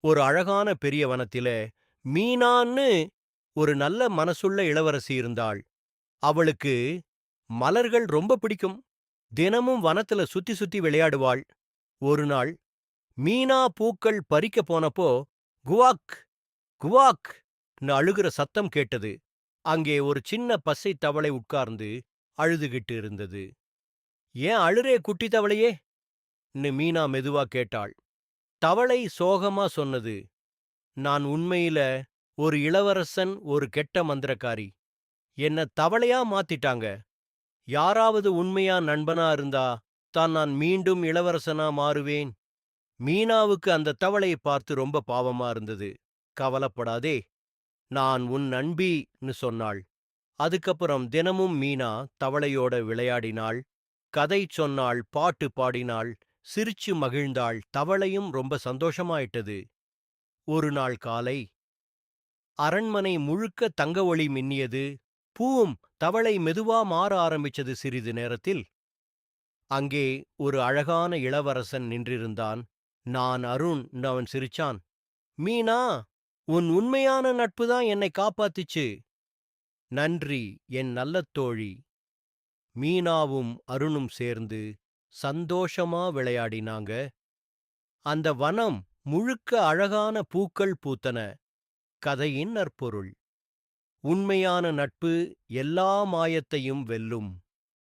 ஒரு அழகான பெரிய வனத்தில மீனான்னு ஒரு நல்ல மனசுள்ள இளவரசி இருந்தாள். அவளுக்கு மலர்கள் ரொம்ப பிடிக்கும். தினமும் வனத்துல சுத்தி சுத்தி விளையாடுவாள். ஒரு நாள் மீனா பூக்கள் பறிக்க போனப்போ குவாக் குவாக்ன்னு அழுகிற சத்தம் கேட்டது. அங்கே ஒரு சின்ன பசை தவளை உட்கார்ந்து அழுதுகிட்டு இருந்தது. "ஏன் அழுறே குட்டி தவளையே?"ன்னு மீனா மெதுவா கேட்டாள். தவளை சோகமா சொன்னது, "நான் உண்மையில ஒரு இளவரசன், ஒரு கெட்ட மந்திரக்காரி. என்ன தவளையா மாத்திட்டாங்க. யாராவது உண்மையா நண்பனா இருந்தா தான் நான் மீண்டும் இளவரசனா மாறுவேன்." மீனாவுக்கு அந்த தவளையை பார்த்து ரொம்ப பாவமா இருந்தது. "கவலப்படாதே, நான் உன் நண்பின்னு சொன்னாள்." அதுக்கப்புறம் தினமும் மீனா தவளையோட விளையாடினாள், கதை சொன்னாள், பாட்டு பாடினாள், சிரிச்சு மகிழ்ந்தாள். தவளையும் ரொம்ப சந்தோஷமாயிட்டது. ஒரு நாள் காலை அரண்மனை முழுக்க தங்க ஒளி மின்னியது. பூவும் தவளை மெதுவா மாற ஆரம்பிச்சது. சிறிது நேரத்தில் அங்கே ஒரு அழகான இளவரசன் நின்றிருந்தான். "நான் அருண்ன்னு" அவன் சிரிச்சான். "மீனா, உன் உண்மையான நட்பு தான் என்னை காப்பாத்திச்சு. நன்றி என் நல்ல தோழி." மீனாவும் அருணும் சேர்ந்து சந்தோஷமா விளையாடினாங்க. அந்த வனம் முழுக்க அழகான பூக்கள் பூத்தன. கதையின் நற்பொருள்: உண்மையான நட்பு எல்லா மாயத்தையும் வெல்லும்.